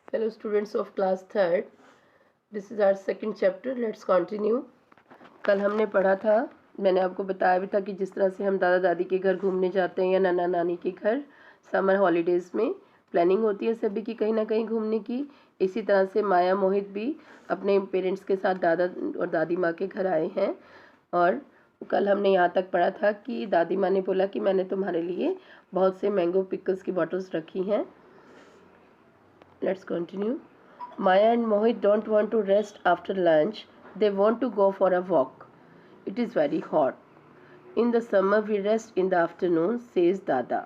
Fellow students of class third, this is our second chapter. Let's continue. कल हमने पढ़ा था, मैंने आपको बताया भी था कि जिस तरह से हम दादा दादी के घर घूमने जाते हैं या नाना नानी के घर समर हॉलीडेज़ में प्लानिंग होती है सभी की कहीं ना कहीं घूमने की, इसी तरह से माया मोहित भी अपने पेरेंट्स के साथ दादा और दादी माँ के घर आए हैं। और कल हमने यहाँ तक पढ़ा था कि दादी माँ ने बोला कि मैंने तुम्हारे लिए बहुत से मैंगो पिकल्स की बॉटल्स रखी हैं। Let's continue. Maya and Mohit don't want to rest after lunch. They want to go for a walk. It is very hot. In the summer we rest in the afternoon, says Dada.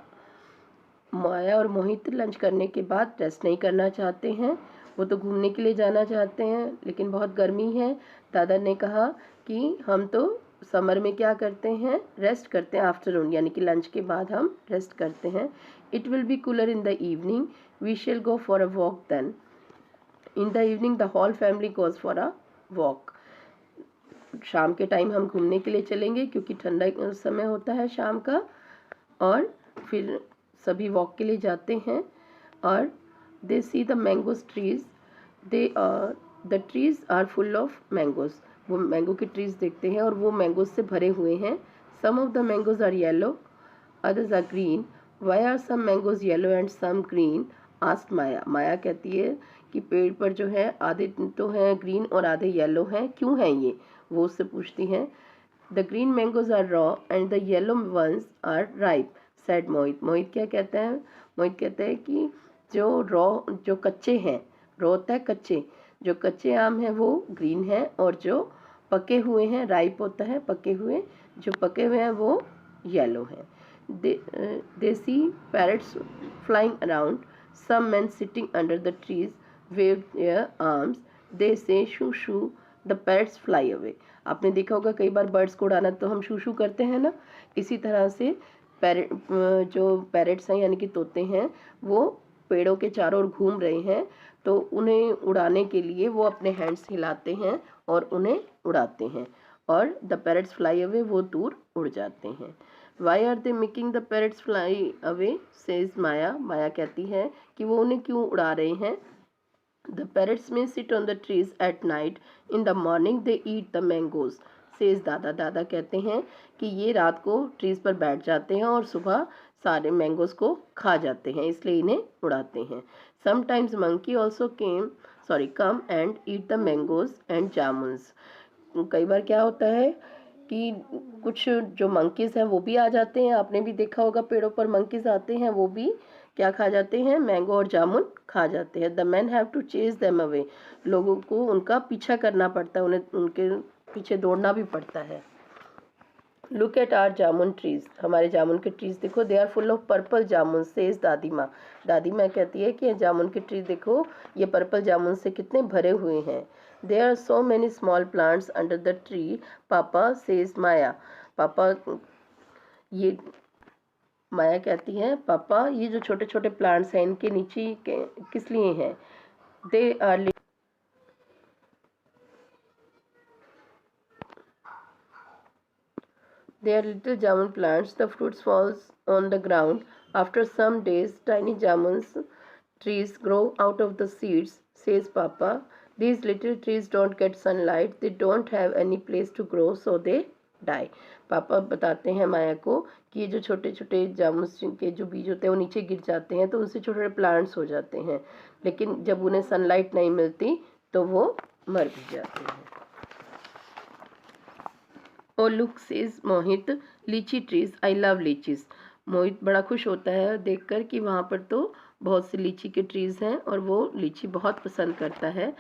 माया और मोहित lunch करने के बाद rest नहीं करना चाहते हैं, वो तो घूमने के लिए जाना चाहते हैं, लेकिन बहुत गर्मी है। दादा ने कहा कि हम तो समर में क्या करते हैं, रेस्ट करते हैं आफ्टरनून, यानी कि लंच के बाद हम रेस्ट करते हैं। It will be cooler in the evening, we shall go for a walk then. In the evening the whole family goes for a walk. शाम के टाइम हम घूमने के लिए चलेंगे क्योंकि ठंडा समय होता है शाम का, और फिर सभी वॉक के लिए जाते हैं। और they see the mangoes trees, the trees are full of mangoes. वो मैंगो के ट्रीज देखते हैं और वो मैंगोज से भरे हुए हैं। Some of the mangoes are yellow, others are green. Why are some mangoes yellow and some green, asked Maya. Maya कहती है कि पेड़ पर जो है आधे तो हैं ग्रीन और आधे येलो हैं, क्यों हैं ये, वो उससे पूछती हैं। The green mangoes are raw and the yellow ones are ripe, said Mohit. Mohit क्या कहता है, मोहित कहता है कि जो कच्चे हैं, रॉ होता है कच्चे, जो कच्चे आम हैं वो ग्रीन हैं और जो पके हुए हैं, राइप होता है पके हुए, जो पके हुए हैं वो येलो हैं। They see parrots flying around. Some men sitting under the trees wave their arms. They say shoo shoo. The parrots fly away. आपने देखा होगा कई बार बर्ड्स को उड़ाना तो हम शू शू करते हैं ना, इसी तरह से जो पैरेट्स हैं यानी कि तोते हैं वो पेड़ों के चारों ओर घूम रहे हैं, तो उन्हें उड़ाने के लिए वो अपने हैंड्स हिलाते हैं और उन्हें उड़ाते हैं, और द पैरेट्स फ्लाई अवे, वो दूर उड़ जाते हैं। Why are they making the parrots fly away, says Maya. Maya कहती है कि वो उन्हें क्यों उड़ा रहे हैं। The parrots may sit on the trees at night, in the morning they eat the mangoes, says Dada. दादा कहते हैं कि ये रात को ट्रीज पर बैठ जाते हैं और सुबह सारे मैंगोज को खा जाते हैं, इसलिए इन्हें उड़ाते हैं। Sometimes monkey also come and eat the mangoes and jamuns. कई बार क्या होता है कि कुछ जो मंकीज़ हैं वो भी आ जाते हैं, आपने भी देखा होगा पेड़ों पर मंकीज़ आते हैं, वो भी क्या खा जाते हैं, मैंगो और जामुन खा जाते हैं। The man have to chase them away, लोगों को उनका पीछा करना पड़ता है, उन्हें उनके पीछे दौड़ना भी पड़ता है। Look at our jamun trees, हमारे जामुन के ट्रीज देखो, they are full of purple jamun, says dadi maa. दादी माँ कहती है कि जामुन के ट्रीज देखो, ये पर्पल जामुन से कितने भरे हुए हैं। There are so many small plants under the tree, papa, says Maya. पापा, ये माया कहती है, पापा ये जो छोटे छोटे प्लांट्स हैं इनके नीचे किस लिए हैं। They are They are little jamun plants. The fruits falls on the ground. After some days, tiny jamuns trees grow out of the seeds, says Papa. These little trees don't get sunlight. They don't have any place to grow, so they die. पापा बताते हैं माया को कि ये जो छोटे छोटे जामुन के जो बीज होते हैं वो नीचे गिर जाते हैं, तो उनसे छोटे छोटे प्लांट्स हो जाते हैं, लेकिन जब उन्हें सनलाइट नहीं मिलती तो वो मर भी जाते हैं। ओ लुक, सेज मोहित, लीची ट्रीज, आई लव लीचीज। मोहित बड़ा खुश होता है देखकर कि वहाँ पर तो बहुत सी लीची के ट्रीज हैं और वो लीची बहुत पसंद करता है।